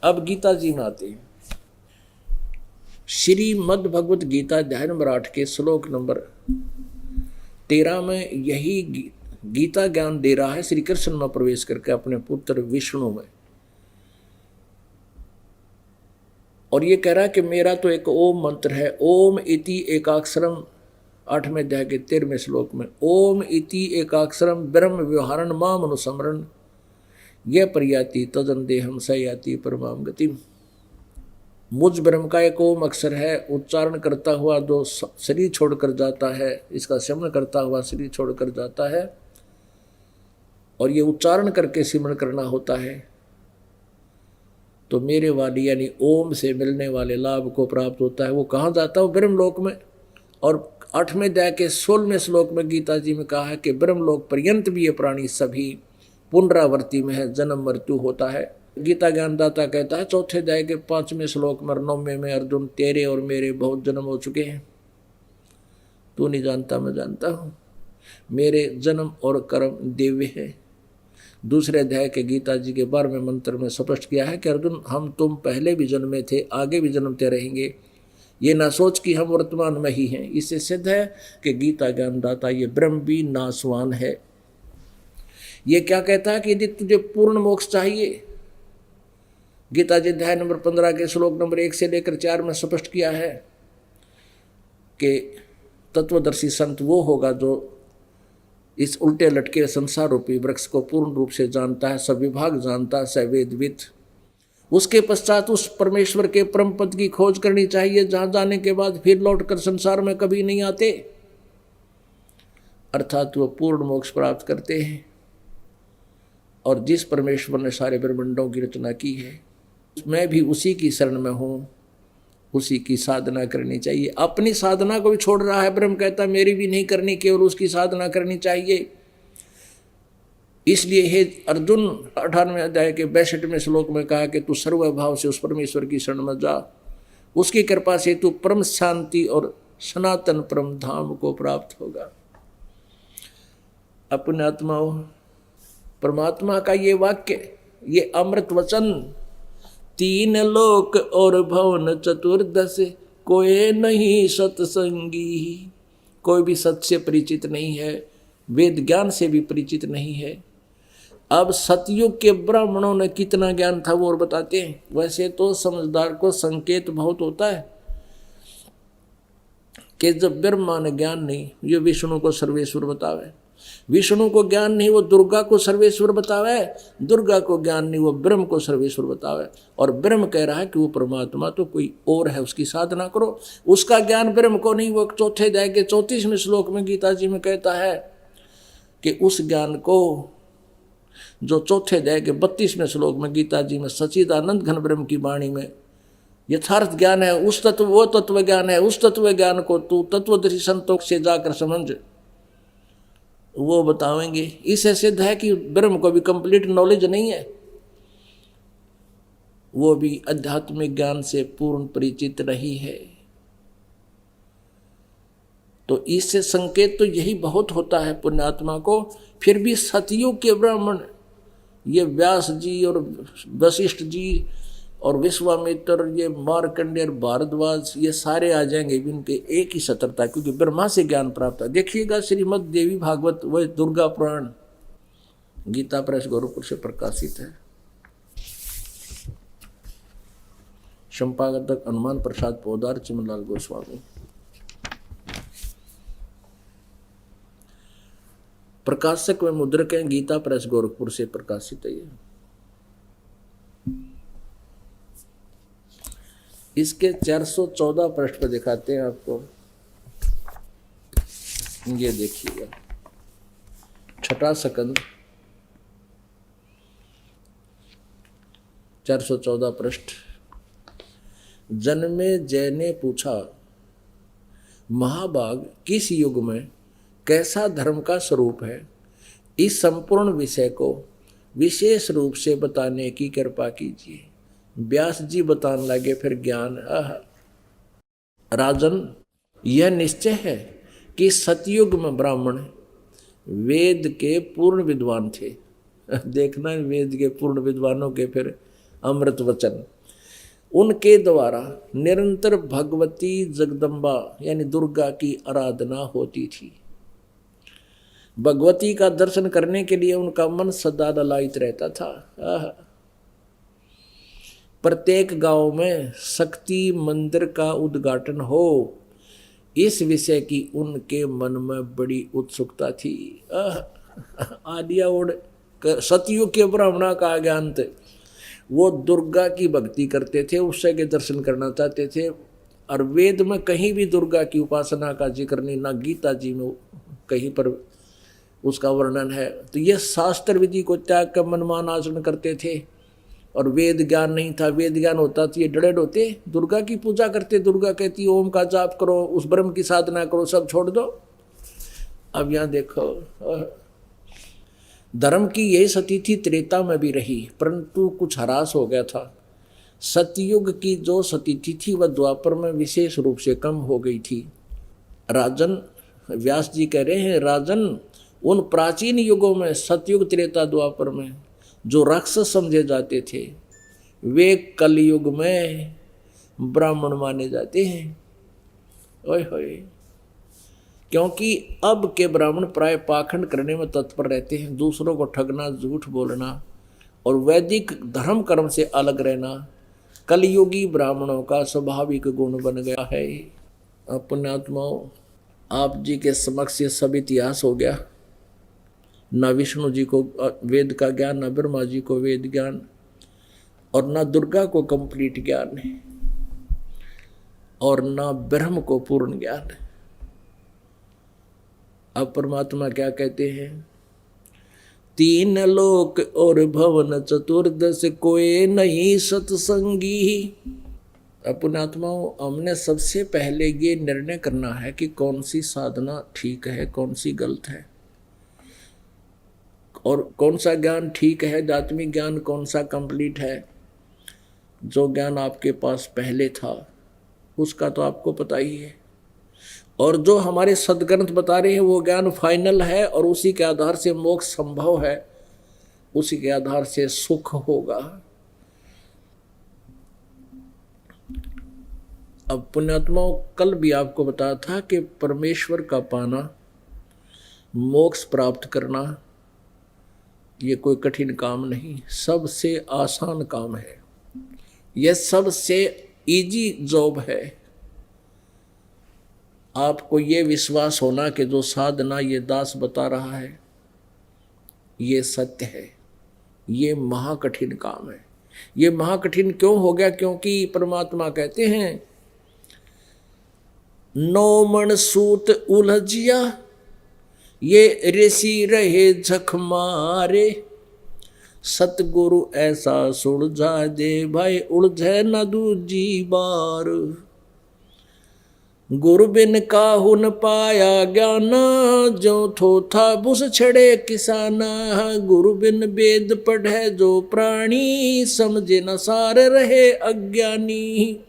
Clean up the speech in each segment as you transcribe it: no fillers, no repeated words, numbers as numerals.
अब गीता जी में आते हैं। श्रीमद् भगवत गीता अध्याय नंबर 8 के श्लोक नंबर 13 में यही गीता ज्ञान दे रहा है श्री कृष्ण में प्रवेश करके अपने पुत्र विष्णु में। और ये कह रहा है कि मेरा तो एक ओम मंत्र है, ओम इति एकाक्षरम, 8वें अध्याय के 13वें श्लोक में, ओम इति एकाक्षरम ब्रह्म व्यवहारण माम अनुस्मरण यह प्रयाति तदन देहम स याति परमाम गति। मुझ ब्रह्म का एक ओम अक्षर है, उच्चारण करता हुआ जो शरीर छोड़कर जाता है, इसका सिमरण करता हुआ शरीर छोड़कर जाता है, और ये उच्चारण करके सिमरण करना होता है, तो मेरे वाली यानी ओम से मिलने वाले लाभ को प्राप्त होता है। वो कहाँ जाता है? ब्रह्मलोक में। और 8वें अध्याय के 16वें श्लोक में गीता जी में कहा है कि ब्रह्मलोक पर्यंत भी ये प्राणी सभी पुनरावृत्ति में है, जन्म मृत्यु होता है। गीता ज्ञानदाता कहता है 4थे अध्याय के 5वें श्लोक में 9वें में, अर्जुन तेरे और मेरे बहुत जन्म हो चुके हैं, तू नहीं जानता मैं जानता हूँ, मेरे जन्म और कर्म दिव्य है। दूसरे अध्याय के गीता जी के 12वें मंत्र में स्पष्ट किया है कि अर्जुन हम तुम पहले भी जन्मे थे, आगे भी जन्मते रहेंगे, ये ना सोच कि हम वर्तमान में ही हैं। इससे सिद्ध है कि गीता ज्ञानदाता ये ब्रह्म भी नासवान है। ये क्या कहता है कि यदि तुझे पूर्ण मोक्ष चाहिए, गीता जी अध्याय नंबर 15 के श्लोक नंबर 1 से लेकर 4 में स्पष्ट किया है कि तत्वदर्शी संत वो होगा जो इस उल्टे लटके संसार रूपी वृक्ष को पूर्ण रूप से जानता है, सब विभाग जानता है, सवेदविद। उसके पश्चात उस परमेश्वर के परम पद की खोज करनी चाहिए, जहां जाने के बाद फिर लौटकर संसार में कभी नहीं आते, अर्थात वो पूर्ण मोक्ष प्राप्त करते हैं। और जिस परमेश्वर ने सारे ब्रह्मांडों की रचना की है, मैं भी उसी की शरण में हूँ, उसी की साधना करनी चाहिए। अपनी साधना को भी छोड़ रहा है ब्रह्म, कहता मेरी भी नहीं करनी, केवल उसकी साधना करनी चाहिए। इसलिए हे अर्जुन 18वें अध्याय के 62वें श्लोक में कहा कि तू सर्वभाव से उस परमेश्वर की शरण में जा, उसकी कृपा से तू परम शांति और सनातन परम धाम को प्राप्त होगा। अपने आत्माओं, परमात्मा का ये वाक्य, ये अमृत वचन, 3 लोक और भवन चतुर्दश कोई नहीं सत्संगी। कोई भी सत्य से परिचित नहीं है, वेद ज्ञान से भी परिचित नहीं है। अब सतयुग के ब्राह्मणों ने कितना ज्ञान था वो और बताते हैं। वैसे तो समझदार को संकेत बहुत होता है कि जब ब्रह्मा ने ज्ञान नहीं, ये विष्णु को सर्वेश्वर बतावे, विष्णु को ज्ञान नहीं वो दुर्गा को सर्वेश्वर बतावे, दुर्गा को ज्ञान नहीं वो ब्रह्म को सर्वेश्वर बतावे। और ब्रह्म कह रहा है कि वो परमात्मा तो कोई और है, उसकी साधना करो। उसका ज्ञान ब्रह्म को नहीं, वो 4थे अध्याय के 34वें श्लोक में गीता जी में कहता है कि उस ज्ञान को जो 4थे अध्याय के 32वें श्लोक में गीता जी में सच्चिदानंद घन ब्रह्म की वाणी में यथार्थ ज्ञान है, उस तत्व वो तत्व ज्ञान है, उस तत्व ज्ञान को तू तत्वदर्शी संतों से जाकर समझ, वो बतावेंगे। इससे सिद्ध है कि ब्रह्म को भी कंप्लीट नॉलेज नहीं है, वो भी आध्यात्मिक ज्ञान से पूर्ण परिचित नहीं है। तो इससे संकेत तो यही बहुत होता है पुण्यात्मा को। फिर भी सतयुग के ब्राह्मण, ये व्यास जी और वशिष्ठ जी और विश्वामित्र, ये मार्कंडेय और भारद्वाज, ये सारे आ जाएंगे इनके एक ही सतर्कता, क्योंकि ब्रह्मा से ज्ञान प्राप्त है। देखिएगा श्रीमद् देवी भागवत व दुर्गा पुराण गीता प्रेस गोरखपुर से प्रकाशित है। संपादक हनुमान प्रसाद पोदार, चिमनलाल गोस्वामी। प्रकाशक व मुद्रक हैं, गीता प्रेस गोरखपुर से प्रकाशित है। इसके 414 पृष्ठ पर दिखाते हैं आपको, ये देखिएगा। 6ठा स्कंद 414 पृष्ठ। जन्मे जय ने पूछा, महाभाग किस युग में कैसा धर्म का स्वरूप है, इस संपूर्ण विषय को विशेष रूप से बताने की कृपा कीजिए। व्यास जी बताने लगे फिर ज्ञान। राजन, यह निश्चय है कि सतयुग में ब्राह्मण वेद के पूर्ण विद्वान थे। देखना वेद के पूर्ण विद्वानों के फिर अमृत वचन, उनके द्वारा निरंतर भगवती जगदम्बा यानी दुर्गा की आराधना होती थी। भगवती का दर्शन करने के लिए उनका मन सदा ललायित रहता था। प्रत्येक गांव में शक्ति मंदिर का उद्घाटन हो, इस विषय की उनके मन में बड़ी उत्सुकता थी। आदिया उड़ सतयुग के ब्राह्मणा का ज्ञान थे, वो दुर्गा की भक्ति करते थे, उससे के दर्शन करना चाहते थे। और वेद में कहीं भी दुर्गा की उपासना का जिक्र नहीं, ना गीता जी में कहीं पर उसका वर्णन है। तो ये शास्त्र विधि को त्याग कर मनमान आचरण करते थे और वेद ज्ञान नहीं था। वेद ज्ञान होता तो ये डड़ेड होते, दुर्गा की पूजा करते। दुर्गा कहती ओम का जाप करो, उस ब्रह्म की साधना करो, सब छोड़ दो। अब यहाँ देखो, धर्म की यही सती थी, त्रेता में भी रही, परंतु कुछ ह्रास हो गया था। सतयुग की जो सती थी वह द्वापर में विशेष रूप से कम हो गई थी। राजन, व्यास जी कह रहे हैं, राजन उन प्राचीन युगों में सतयुग त्रेता द्वापर में जो राक्षस समझे जाते थे, वे कलयुग में ब्राह्मण माने जाते हैं। ओए होए, क्योंकि अब के ब्राह्मण प्राय पाखंड करने में तत्पर रहते हैं, दूसरों को ठगना, झूठ बोलना और वैदिक धर्म कर्म से अलग रहना कलयुगी ब्राह्मणों का स्वाभाविक गुण बन गया है। पुण्यात्माओं, आप जी के समक्ष ये सब इतिहास हो गया। ना विष्णु जी को वेद का ज्ञान, ना ब्रह्मा जी को वेद ज्ञान, और ना दुर्गा को कंप्लीट ज्ञान है, और ना ब्रह्म को पूर्ण ज्ञान है। अब परमात्मा क्या कहते हैं, तीन लोक और भवन चतुर्दश कोई नहीं सत्संगी। पुण्यात्माओं, हमने सबसे पहले ये निर्णय करना है कि कौन सी साधना ठीक है, कौन सी गलत है, और कौन सा ज्ञान ठीक है, आध्यात्मिक ज्ञान कौन सा कंप्लीट है। जो ज्ञान आपके पास पहले था उसका तो आपको पता ही है, और जो हमारे सदग्रंथ बता रहे हैं वो ज्ञान फाइनल है, और उसी के आधार से मोक्ष संभव है, उसी के आधार से सुख होगा। अब पुण्यात्माओं, कल भी आपको बताया था कि परमेश्वर का पाना, मोक्ष प्राप्त करना, ये कोई कठिन काम नहीं, सबसे आसान काम है, यह सबसे इजी जॉब है। आपको ये विश्वास होना कि जो साधना ये दास बता रहा है ये सत्य है, ये महाकठिन काम है। ये महाकठिन क्यों हो गया? क्योंकि परमात्मा कहते हैं, नौ मन सूत उलझिया ये ऋषि रहे झक मारे, सतगुरु ऐसा सुलझा दे भाई उलझे न दूजी बार। गुरु बिन काहू न पाया ज्ञान, जो थो था बुस छड़े किसाना। गुरु बिन वेद पढ़े जो प्राणी, समझे न सार रहे अज्ञानी।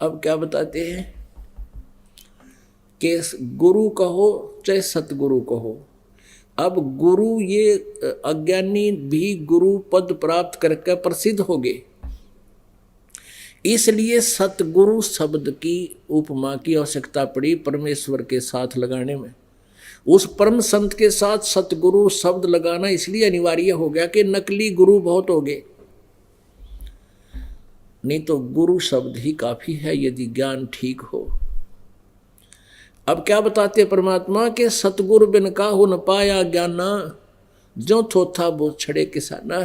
अब क्या बताते हैं कि गुरु कहो चाहे सतगुरु कहो, अब गुरु ये अज्ञानी भी गुरु पद प्राप्त करके प्रसिद्ध हो गए, इसलिए सतगुरु शब्द की उपमा की आवश्यकता पड़ी परमेश्वर के साथ लगाने में। उस परम संत के साथ सतगुरु शब्द लगाना इसलिए अनिवार्य हो गया कि नकली गुरु बहुत हो गए, नहीं तो गुरु शब्द ही काफी है यदि ज्ञान ठीक हो। अब क्या बताते परमात्मा के सतगुरु बिन काहू न पाया ज्ञाना, जो थोथा वो छड़े किसाना।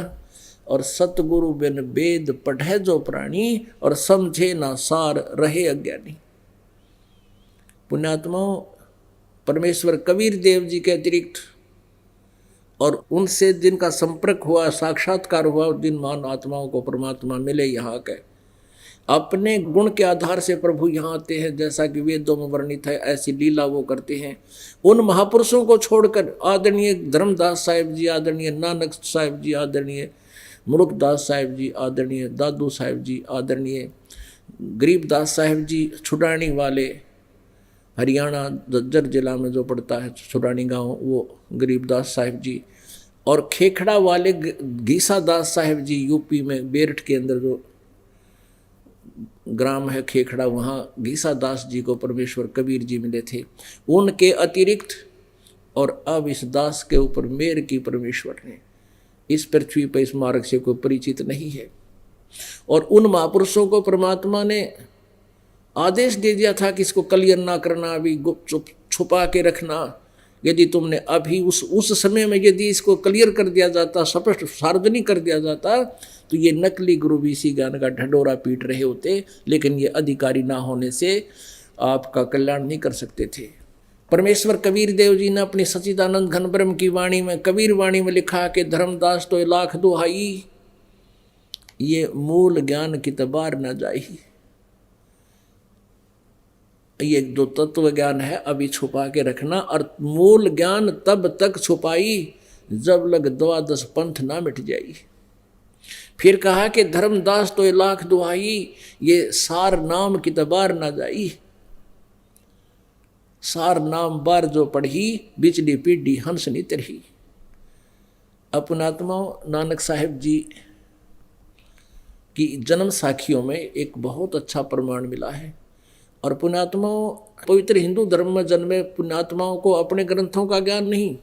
और सतगुरु बिन वेद पढ़े जो प्राणी, और समझे ना सार रहे अज्ञानी। पुण्यात्माओं, परमेश्वर कबीर देव जी के अतिरिक्त और उनसे जिनका संपर्क हुआ, साक्षात्कार हुआ, जिन महान आत्माओं को परमात्मा मिले यहाँ के, अपने गुण के आधार से प्रभु यहाँ आते हैं, जैसा कि वेदों में वर्णित है, ऐसी लीला वो करते हैं। उन महापुरुषों को छोड़कर आदरणीय धर्मदास साहिब जी, आदरणीय नानक साहिब जी, आदरणीय मुरुखदास साहिब जी, आदरणीय दादू साहिब जी, आदरणीय गरीबदास साहिब जी, छुड़ानी वाले, हरियाणा झज्जर जिला में जो पड़ता है छुड़ानी गांव, वो गरीबदास साहिब जी, और खेखड़ा वाले गीसा दास साहेब जी यूपी में बेरठ के अंदर जो ग्राम है खेखड़ा, वहाँ गीसा दास जी को परमेश्वर कबीर जी मिले थे। उनके अतिरिक्त और अब इस दास के ऊपर मेर की परमेश्वर ने, इस पृथ्वी पर इस मार्ग से कोई परिचित नहीं है। और उन महापुरुषों को परमात्मा ने आदेश दे दिया था कि इसको क्लियर ना करना, अभी गुप्त छुपा के रखना। यदि तुमने अभी उस समय में यदि इसको क्लियर कर दिया जाता, स्पष्ट सार्वजनिक कर दिया जाता, तो ये नकली गुरु भी इसी ज्ञान का ढंढोरा पीट रहे होते। लेकिन ये अधिकारी ना होने से आपका कल्याण नहीं कर सकते थे। परमेश्वर कबीर देव जी ने अपनी सच्चिदानंद घन ब्रह्म की वाणी में, कबीर वाणी में लिखा कि धर्मदास तो लाख दुहाई, ये मूल ज्ञान की तबार न जाई। ये जो तत्व ज्ञान है अभी छुपा के रखना, और मूल ज्ञान तब तक छुपाई जब लग द्वादश पंथ ना मिट जाई। फिर कहा कि धर्मदास तो लाख दुहाई, ये सार नाम की तबार ना जाई। सार नाम बार जो पढ़ी, बिचली पीढ़ी हंस नहीं तरही। अपनात्मा नानक साहिब जी की जन्म साखियों में एक बहुत अच्छा प्रमाण मिला है। और पुण्यात्माओं, पवित्र हिंदू धर्म में जन्मे पुण्यात्माओं को अपने ग्रंथों का ज्ञान नहीं,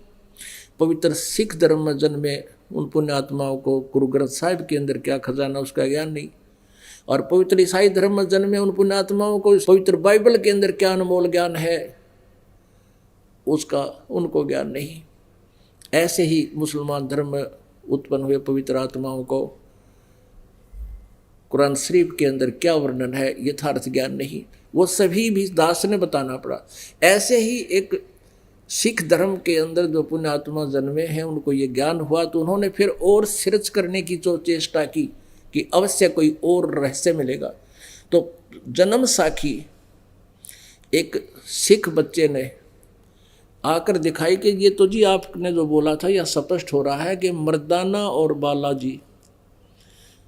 पवित्र सिख धर्म में जन्मे उन पुण्यात्माओं को गुरु ग्रंथ साहिब के अंदर क्या खजाना उसका ज्ञान नहीं, और पवित्र ईसाई धर्म में जन्मे उन पुण्यात्माओं को पवित्र बाइबल के अंदर क्या अनमोल ज्ञान है उसका उनको ज्ञान नहीं। ऐसे ही मुसलमान धर्म में उत्पन्न हुए पवित्र आत्माओं को कुरान शरीफ के अंदर क्या वर्णन है यथार्थ ज्ञान नहीं, वो सभी भी दास ने बताना पड़ा। ऐसे ही एक सिख धर्म के अंदर जो पुण्यात्मा जन्मे हैं उनको ये ज्ञान हुआ, तो उन्होंने फिर और सर्च करने की जो चेष्टा की कि अवश्य कोई और रहस्य मिलेगा। तो जन्म साखी एक सिख बच्चे ने आकर दिखाई कि ये तो जी आपने जो बोला था यह स्पष्ट हो रहा है कि मर्दाना और बालाजी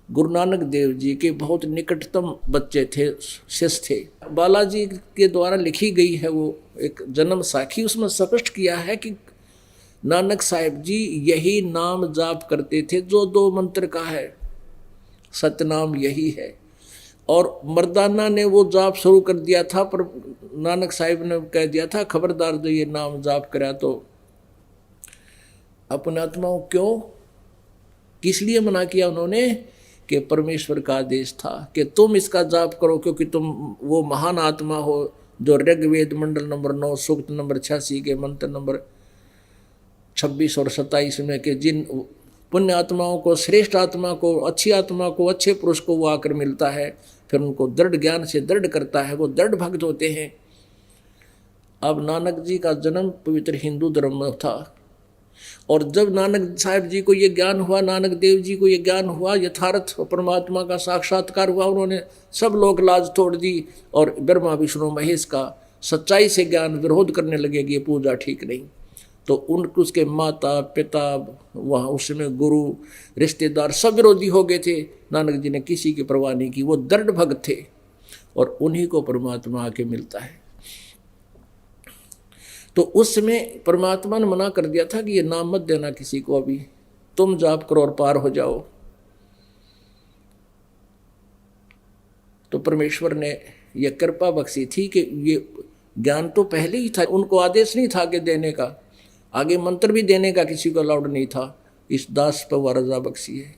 गुरु नानक देव जी के बहुत निकटतम बच्चे थे, शिष्य थे। बालाजी के द्वारा लिखी गई है वो एक जन्म साखी, उसमें स्पष्ट किया है कि नानक साहिब जी यही नाम जाप करते थे जो 2 मंत्र का है, सतनाम यही है। और मर्दाना ने वो जाप शुरू कर दिया था, पर नानक साहिब ने कह दिया था खबरदार जो ये नाम जाप करा तो अपने आत्माओं क्यों, किस लिए मना किया उन्होंने कि परमेश्वर का आदेश था कि तुम इसका जाप करो, क्योंकि तुम वो महान आत्मा हो जो ऋग्वेद मंडल नंबर 9 सूक्त नंबर 86 के मंत्र नंबर 26 और 27 में के जिन पुण्य आत्माओं को, श्रेष्ठ आत्मा को, अच्छी आत्मा को, अच्छे पुरुष को वो आकर मिलता है, फिर उनको दृढ़ ज्ञान से दृढ़ करता है, वो दृढ़ भक्त होते हैं। अब नानक जी का जन्म पवित्र हिंदू धर्म में था, और जब नानक साहिब जी को ये ज्ञान हुआ, नानक देव जी को ये ज्ञान हुआ, यथार्थ परमात्मा का साक्षात्कार हुआ, उन्होंने सब लोग लाज तोड़ दी और ब्रह्मा विष्णु महेश का सच्चाई से ज्ञान विरोध करने लगे कि ये पूजा ठीक नहीं। तो उसके माता पिता, वहाँ उसमें गुरु, रिश्तेदार सब विरोधी हो गए थे। नानक जी ने किसी की परवाह नहीं की, वो दृढ़ भक्त थे, और उन्हीं को परमात्मा आके मिलता है। तो उस समय परमात्मा ने मना कर दिया था कि ये नाम मत देना किसी को, अभी तुम जाप करो और पार हो जाओ। तो परमेश्वर ने यह कृपा बख्शी थी कि ये ज्ञान तो पहले ही था, उनको आदेश नहीं था कि देने का, आगे मंत्र भी देने का किसी को अलाउड नहीं था। इस दास पर रजा बख्शी है।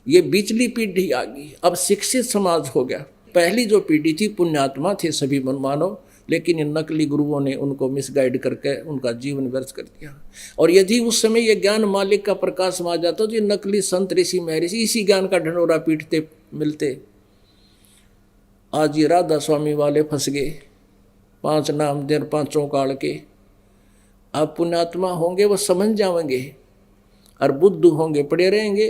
ये बिचली पीढ़ी आ गई, अब शिक्षित समाज हो गया। पहली जो पीढ़ी थी पुण्यात्मा थे सभी मनमानव, लेकिन इन नकली गुरुओं ने उनको मिसगाइड करके उनका जीवन व्यर्थ कर दिया। और यदि उस समय ये ज्ञान मालिक का प्रकाश में आ जाता तो ये नकली संत ऋषि महर्षि इसी ज्ञान का ढंढोरा पीटते मिलते। आज ये राधा स्वामी वाले फंस गए, 5 नाम देर 5 काल के। अब पुण्यात्मा होंगे वो समझ जाएंगे, और बुद्धू होंगे पड़े रहेंगे।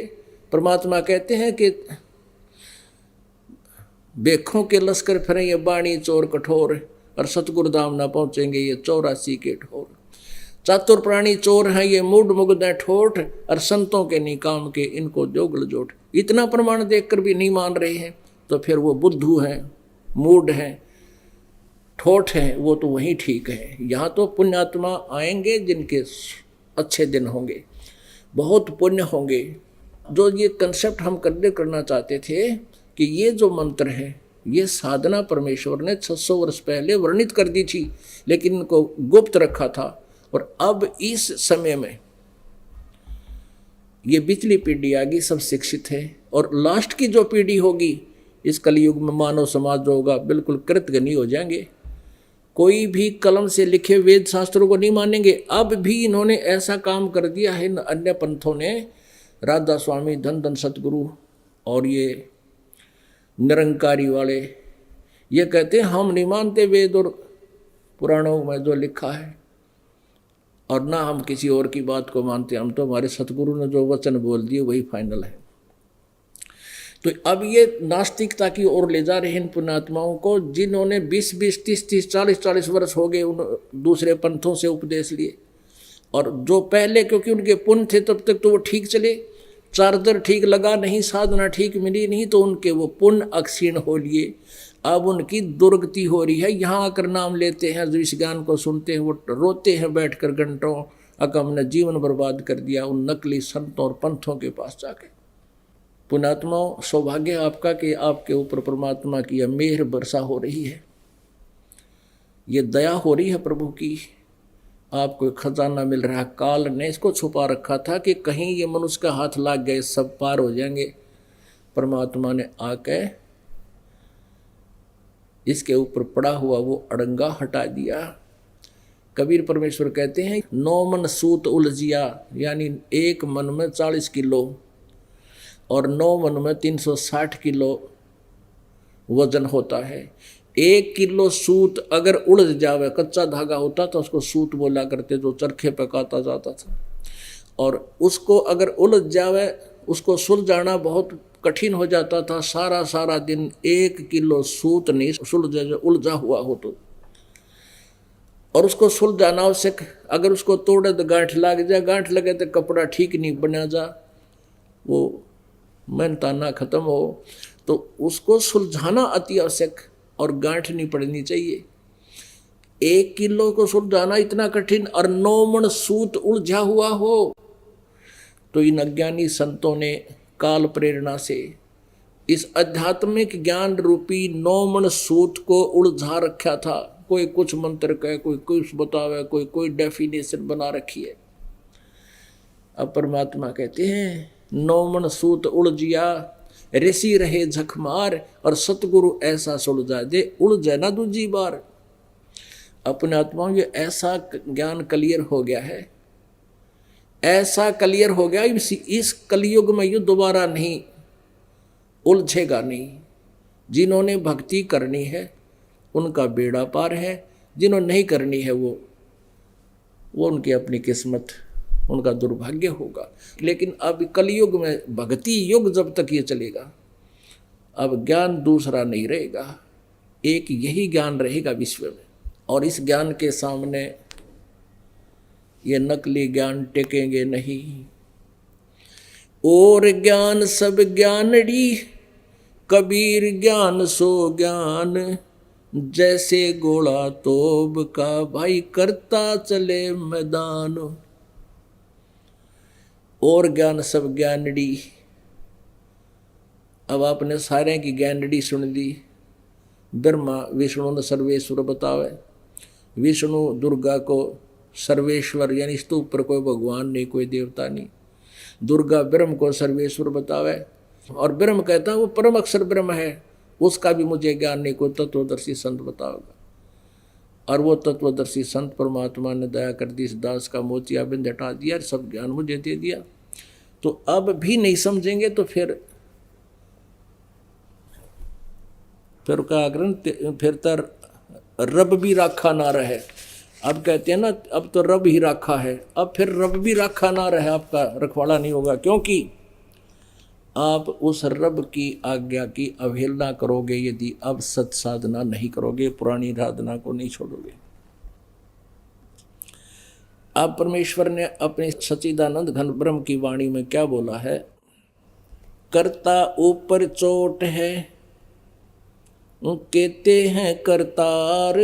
परमात्मा कहते हैं कि बेखों के लश्कर फिरें ये बाणी चोर कठोर, और सतगुरु धाम ना पहुंचेंगे ये 84 के ठोर। चातुर प्राणी चोर हैं ये मूड मुग्ध ठोठ, और संतों के निकाम के इनको जोगल जोट। इतना प्रमाण देखकर भी नहीं मान रहे हैं, तो फिर वो बुद्धू हैं, मूड हैं, ठोठ हैं, वो तो वहीं ठीक है। यहाँ तो पुण्यात्मा आएंगे जिनके अच्छे दिन होंगे। बहुत पुण्य होंगे। जो ये कंसेप्ट हम करना चाहते थे कि ये जो मंत्र है ये साधना परमेश्वर ने 600 वर्ष पहले वर्णित कर दी थी, लेकिन इनको गुप्त रखा था। और अब इस समय में ये पिछली पीढ़ी आ गई, सब शिक्षित है, और लास्ट की जो पीढ़ी होगी इस कलयुग में मानव समाज जो होगा बिल्कुल कृतघ्नी हो जाएंगे। कोई भी कलम से लिखे वेद शास्त्रों को नहीं मानेंगे। अब भी इन्होंने ऐसा काम कर दिया है अन्य पंथों ने, राधा स्वामी, धन धन सतगुरु और ये निरंकारी वाले, ये कहते हैं हम नहीं मानते वेद और पुराणों में जो लिखा है, और ना हम किसी और की बात को मानते, हम तो हमारे सतगुरु ने जो वचन बोल दिए वही फाइनल है। तो अब ये नास्तिकता की ओर ले जा रहे हैं इन पुण्यात्माओं को, जिन्होंने 20-20, 30-30, 40-40 वर्ष हो गए उन दूसरे पंथों से उपदेश लिए। और जो पहले क्योंकि उनके पुण्य थे तब तक तो वो ठीक चले, चार्जर ठीक लगा नहीं, साधना ठीक मिली नहीं, तो उनके वो पुण्य अक्षीण हो लिए। अब उनकी दुर्गति हो रही है। यहाँ आकर नाम लेते हैं, जो इस ज्ञान को सुनते हैं वो रोते हैं बैठकर घंटों, अगर हमने जीवन बर्बाद कर दिया उन नकली संतों और पंथों के पास जाके। पुण्यात्माओं, सौभाग्य आपका कि आपके ऊपर परमात्मा की यह मेहर वर्षा हो रही है, ये दया हो रही है प्रभु की, आपको खजाना मिल रहा है। काल ने इसको छुपा रखा था कि कहीं ये मनुष्य का हाथ लाग गए सब पार हो जाएंगे। परमात्मा ने आके इसके ऊपर पड़ा हुआ वो अड़ंगा हटा दिया। कबीर परमेश्वर कहते हैं 9 मन सूत उलझिया, यानी एक मन में 40 किलो और 9 मन में 360 किलो वजन होता है। 1 किलो सूत अगर उलझ जावे, कच्चा धागा होता तो उसको सूत बोला करते, जो चरखे पे काटा जाता था, और उसको अगर उलझ जावे उसको सुलझाना बहुत कठिन हो जाता था। सारा दिन 1 किलो सूत नहीं सुलझा, उलझा हुआ हो तो, और उसको सुलझाना आवश्यक। अगर उसको तोड़े तो गांठ लग जाए, गांठ लगे तो कपड़ा ठीक नहीं बना जा, वो मेहनताना खत्म हो, तो उसको सुलझाना अति आवश्यक और गांठ नहीं पड़नी चाहिए। 1 किलो को सुलझाना इतना कठिन, और 9 मन सूत उलझा हुआ हो, तो इन अज्ञानी संतों ने काल प्रेरणा से इस आध्यात्मिक ज्ञान रूपी 9 मन सूत को उलझा रखा था। कोई कुछ मंत्र कहे, कोई कुछ बतावे, कोई डेफिनेशन बना रखी है। अब परमात्मा कहते हैं 9 मन सूत उलझिया, ऋषि रहे झकमार, और सतगुरु ऐसा सुलझा दे, उलझे ना दूजी बार। अपने आत्माओं ये ऐसा ज्ञान क्लियर हो गया है, ऐसा क्लियर हो गया, इस कलयुग में ये दोबारा नहीं उलझेगा नहीं। जिन्होंने भक्ति करनी है उनका बेड़ा पार है, जिन्होंने नहीं करनी है वो उनकी अपनी किस्मत, उनका दुर्भाग्य होगा। लेकिन अब कलयुग में भक्ति युग जब तक ये चलेगा, अब ज्ञान दूसरा नहीं रहेगा, एक यही ज्ञान रहेगा विश्व में। और इस ज्ञान के सामने ये नकली ज्ञान टेकेंगे नहीं। और ज्ञान सब ज्ञानड़ी, कबीर ज्ञान सो ज्ञान, जैसे गोला तोब का भाई करता चले मैदान। और ज्ञान सब ज्ञानड़ी, अब आपने सारे की ज्ञानड़ी सुन ली। ब्रह्मा विष्णु ने सर्वेश्वर बतावे, विष्णु दुर्गा को सर्वेश्वर, यानी इसके ऊपर कोई भगवान नहीं, कोई देवता नहीं। दुर्गा ब्रह्म को सर्वेश्वर बतावे, और ब्रह्म कहता है वो परम अक्षर ब्रह्म है, उसका भी मुझे ज्ञान नहीं, कोई तत्वदर्शी संत बताओगा। और वो तत्वदर्शी संत परमात्मा ने दया कर दी, इस दास का मोतियाबिंद हटा दिया, सब ज्ञान मुझे दे दिया। तो अब भी नहीं समझेंगे तो फिर क्या करें, फिर तर रब भी राखा ना रहे। अब कहते हैं ना, अब तो रब ही राखा है, अब फिर रब भी राखा ना रहे, आपका रखवाड़ा नहीं होगा, क्योंकि आप उस रब की आज्ञा की अवहेलना करोगे यदि अब सत साधना नहीं करोगे, पुरानी साधना को नहीं छोड़ोगे। अब परमेश्वर ने अपने सच्चिदानंद घन ब्रह्म की वाणी में क्या बोला है, करता ऊपर चोट है कहते हैं करतार,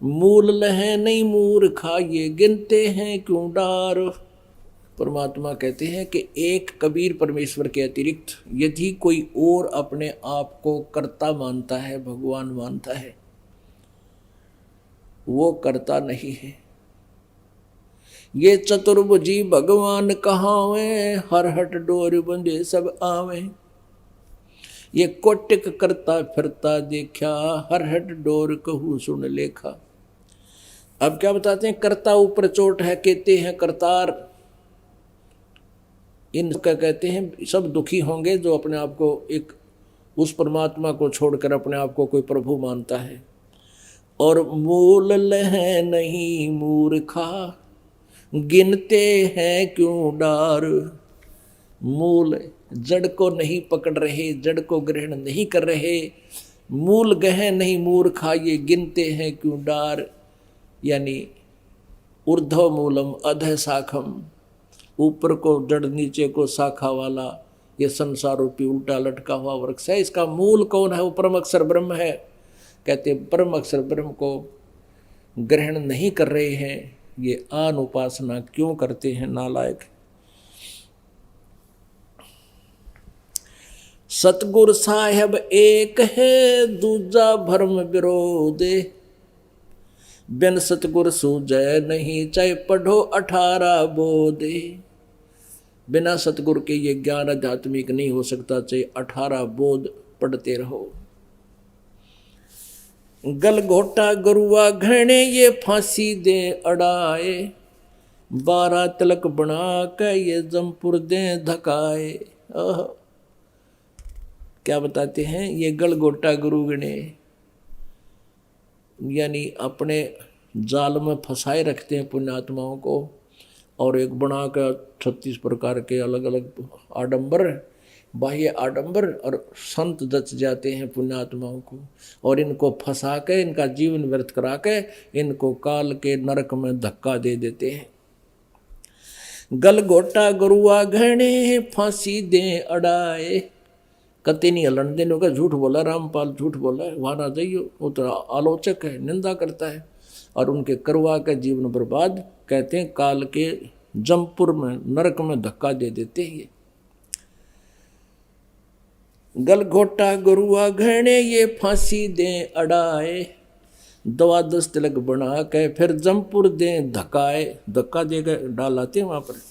मूल लहे नहीं मूर्खा ये गिनते हैं क्यों डार। परमात्मा कहते हैं कि एक कबीर परमेश्वर के अतिरिक्त यदि कोई और अपने आप को कर्ता मानता है, भगवान मानता है, वो कर्ता नहीं है। ये चतुर्भुजी भगवान कहावे, हर हट डोर बंधे सब आवे। ये कोटिक करता फिरता देखा, हर हट डोर कहू सुन लेखा। अब क्या बताते हैं, कर्ता ऊपर चोट है, कहते हैं करतार। इनका कहते हैं सब दुखी होंगे जो अपने आप को एक उस परमात्मा को छोड़कर अपने आप को कोई प्रभु मानता है। और मूल लह नहीं मूर्खा, गिनते हैं क्यों डार। मूल जड़ को नहीं पकड़ रहे, जड़ को ग्रहण नहीं कर रहे। मूल गह नहीं मूर्खा, ये गिनते हैं क्यों डार। यानी ऊर्ध्व मूलम अधः शाखम, ऊपर को जड़ नीचे को शाखा वाला ये संसार रूपी उल्टा लटका हुआ वृक्ष है। इसका मूल कौन है? वो परम अक्षर ब्रह्म है। कहते परम अक्षर ब्रह्म को ग्रहण नहीं कर रहे हैं, ये आन उपासना क्यों करते हैं नालायक। सतगुरु साहेब एक है, दूजा भरम विरोधे। बिन सतगुर सूझे नहीं, चाहे पढ़ो 18 बोधे। बिना सतगुर के ये ज्ञान आध्यात्मिक नहीं हो सकता, चाहे 18 बोध पढ़ते रहो। गल घोटा गुरुआ घने, ये फांसी दे अड़ाए। 12 तिलक बना के ये जमपुर दे धकाए। क्या बताते हैं, ये गल घोटा गुरु गणे यानी अपने जाल में फंसाए रखते हैं पुण्यात्माओं को, और एक बना कर 36 प्रकार के अलग अलग आडंबर, बाह्य आडंबर, और संत जच जाते हैं पुण्यात्माओं को, और इनको फंसा के इनका जीवन व्यर्थ करा के इनको काल के नरक में धक्का दे देते हैं। गल घोटा गुरुआ घने, फांसी दे अड़ाए। कति नहीं हलन देने का, झूठ बोला रामपाल, झूठ बोला है, वहाँ ना जाइयो। वो तो आलोचक है, निंदा करता है, और उनके करवा का जीवन बर्बाद कहते हैं काल के जमपुर में नरक में धक्का दे देते हैं। गल घोटा गुरुआ घने, ये फांसी दे अड़ाए। 12 तिलक बना के फिर जमपुर दे धक्काए। धक्का देकर डालाते वहां पर।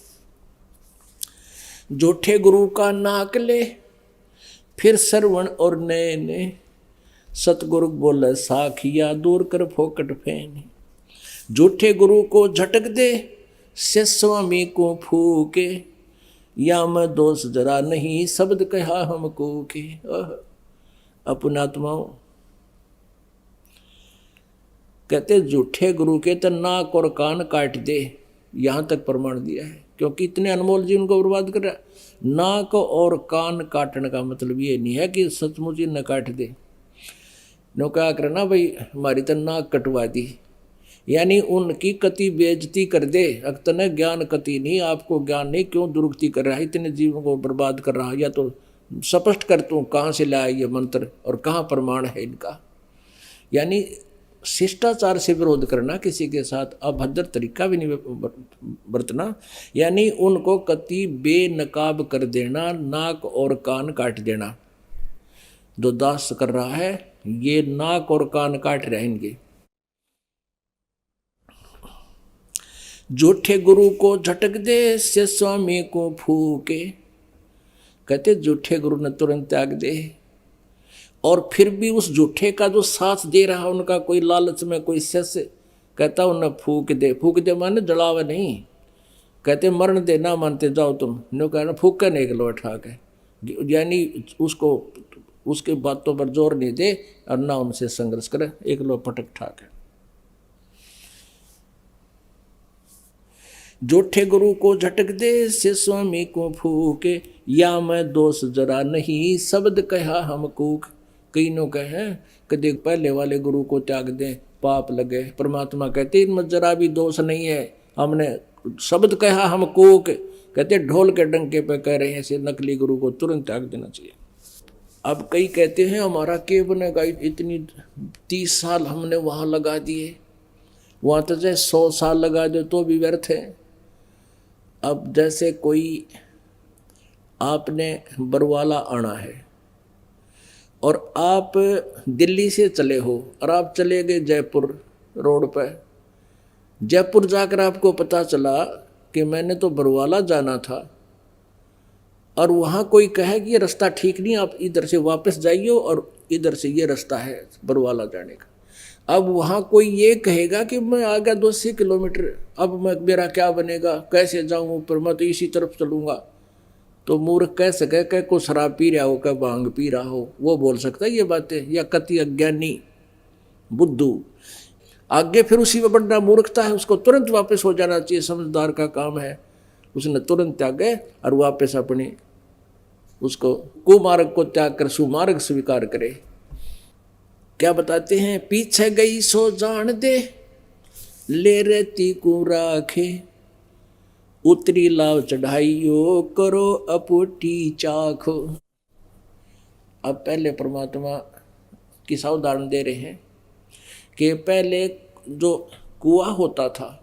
झूठे गुरु का नाक ले, फिर श्रवण और नयने। सतगुरु बोले साखिया, दूर कर फोकट फेने। झूठे गुरु को झटक दे, से स्वामी को फूके। या मैं दोष जरा नहीं, शब्द कहा हमको के। अपनात्माओं कहते झूठे गुरु के तो नाक और कान काट दे, यहां तक प्रमाण दिया है, क्योंकि इतने अनमोल जीवन को बर्बाद कर रहा है। नाक और कान काटने का मतलब ये नहीं है कि सचमुच न काट दे। नो क्या करना भाई, हमारी तो नाक कटवा दी, यानी उनकी कति बेइज्जती कर दे। अक्तने ज्ञान कति नहीं, आपको ज्ञान नहीं, क्यों दुरुक्ति कर रहा है, इतने जीवन को बर्बाद कर रहा है। या तो स्पष्ट कर तू कहाँ से लाया ये मंत्र और कहाँ प्रमाण है इनका। यानी शिष्टाचार से विरोध करना, किसी के साथ अभद्र तरीका भी नहीं बरतना, यानी उनको कति बेनकाब कर देना, नाक और कान काट देना। जो दास कर रहा है ये नाक और कान काट रहेंगे। झूठे गुरु को झटक दे, से स्वामी को फूके। कहते झूठे गुरु ने तुरंत त्याग दे, और फिर भी उस झूठे का जो साथ दे रहा उनका कोई लालच में कोई शिष्य कहता उन्हें फूक दे। फूक दे माने जलावे नहीं, कहते मरण दे, ना मानते जाओ तुम। नो कहना फूक के नहीं लो ठा के, यानी उसको उसके बातों पर जोर नहीं दे और ना उनसे संघर्ष करे, एक लो पटक ठाक है। झूठे गुरु को झटक दे, से स्वामी को फूके। या मैं दोष जरा नहीं, शब्द कहा हम कूक। कई नो कहे कदे पहले वाले गुरु को त्याग दें, पाप लगे। परमात्मा कहते इनमें जरा भी दोष नहीं है, हमने शब्द कहा हम कूक। कहते ढोल के डंके पे कह रहे हैं, ऐसे नकली गुरु को तुरंत त्याग देना चाहिए। अब कई कहते हैं हमारा के बनेगा, इतनी 30 साल हमने वहाँ लगा दिए, वहाँ तो चाहे 100 साल लगा दो तो भी व्यर्थ है। अब जैसे कोई आपने बरवाला आना है और आप दिल्ली से चले हो और आप चले गए जयपुर रोड पर। जयपुर जाकर आपको पता चला कि मैंने तो बरवाला जाना था, और वहाँ कोई कहे कि ये रास्ता ठीक नहीं, आप इधर से वापस जाइए और इधर से ये रास्ता है बरवाला जाने का। अब वहाँ कोई ये कहेगा कि मैं आ गया 200 किलोमीटर, अब मेरा क्या बनेगा, कैसे जाऊँ ऊपर, मैं तो इसी तरफ चलूँगा। तो मूर्ख कह सके कि कोई शराब पी रहा हो, क्या भांग पी रहा हो, वो बोल सकता है ये बातें, या कति अज्ञानी बुद्धू। आगे फिर उसी में बढ़ना मूर्खता है, उसको तुरंत वापस हो जाना चाहिए, समझदार का काम है। उसने तुरंत त्यागे और वापस अपने उसको कुमार्ग को त्याग कर सुमार्ग स्वीकार करे। क्या बताते हैं, पीछे गई सो जान दे, ले रहती को राखे, उतरी लाव चढ़ाइयो, करो अपोटी चाखो। अब पहले परमात्मा की उदाहरण दे रहे हैं कि पहले जो कुआं होता था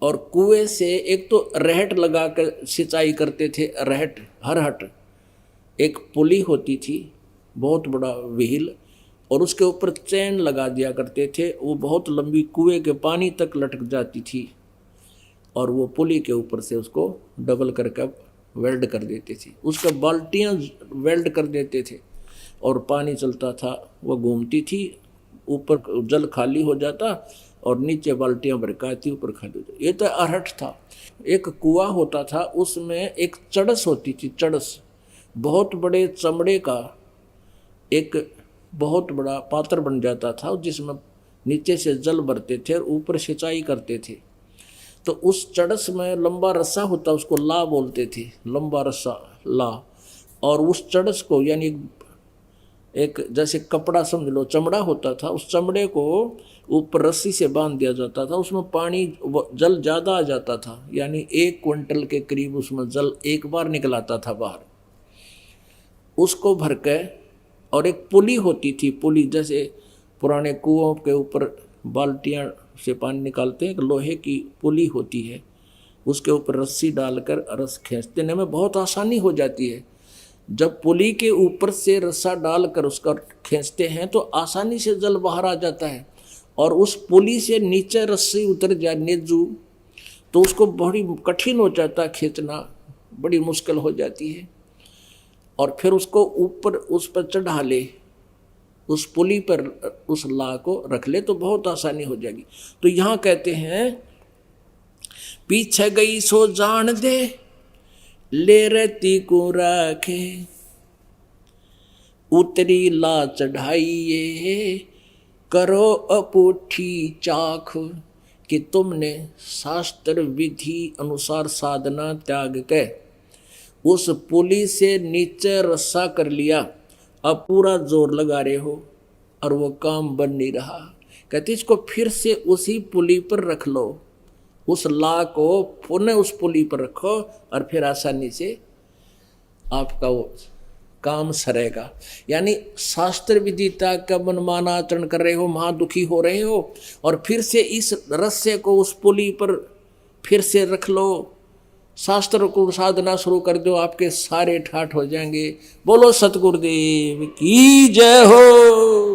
और कुएं से एक तो रहट लगाकर सिंचाई करते थे, रहट हरहट, एक पुली होती थी बहुत बड़ा व्हील, और उसके ऊपर चैन लगा दिया करते थे, वो बहुत लंबी कुएं के पानी तक लटक जाती थी, और वो पुली के ऊपर से उसको डबल करके वेल्ड कर देते थे, उसका बाल्टियाँ वेल्ड कर देते थे और पानी चलता था, वो घूमती थी, ऊपर जल खाली हो जाता और नीचे बाल्टियाँ भर के आती, ऊपर खाली हो जाती। ये तो अरहट था। एक कुआं होता था, उसमें एक चड़स होती थी, चड़स बहुत बड़े चमड़े का एक बहुत बड़ा पात्र बन जाता था, जिसमें नीचे से जल भरते थे और ऊपर सिंचाई करते थे। तो उस चड़स में लंबा रस्सा होता, उसको ला बोलते थे, लंबा रस्सा ला। और उस चड़स को यानी एक जैसे कपड़ा समझ लो, चमड़ा होता था, उस चमड़े को ऊपर रस्सी से बांध दिया जाता था, उसमें पानी जल ज़्यादा आ जाता था, यानी 1 क्विंटल के करीब उसमें जल एक बार निकल आता था बाहर। उसको भर के, और एक पुली होती थी, पुली जैसे पुराने कुओं के ऊपर बाल्टियाँ से पानी निकालते हैं, एक लोहे की पुली होती है, उसके ऊपर रस्सी डालकर रस खींचने में बहुत आसानी हो जाती है। जब पुली के ऊपर से रस्सा डालकर उसका खींचते हैं तो आसानी से जल बाहर आ जाता है, और उस पुली से नीचे रस्सी उतर जाए नेजू, तो उसको बड़ी कठिन हो जाता है खींचना, बड़ी मुश्किल हो जाती है। और फिर उसको ऊपर उस पर चढ़ा ले, उस पुली पर उस ला को रख ले तो बहुत आसानी हो जाएगी। तो यहाँ कहते हैं, पीछे गई सो जान दे, ले रहती को राखे, उतरी ला चढ़ाइए, करो अपूठी चाख। कि तुमने शास्त्र विधि अनुसार साधना त्याग के उस पुली से नीचे रस्सा कर लिया, अब पूरा जोर लगा रहे हो और वो काम बन नहीं रहा। कहते इसको फिर से उसी पुली पर रख लो, उस ला को पुनः उस पुली पर रखो और फिर आसानी से आपका वो काम सरेगा। यानी शास्त्र विदिता का मनमाना आचरण कर रहे हो, महा दुखी हो रहे हो, और फिर से इस रस्से को उस पुली पर फिर से रख लो, शास्त्र को साधना शुरू कर दो, आपके सारे ठाठ हो जाएंगे। बोलो सतगुरुदेव की जय हो।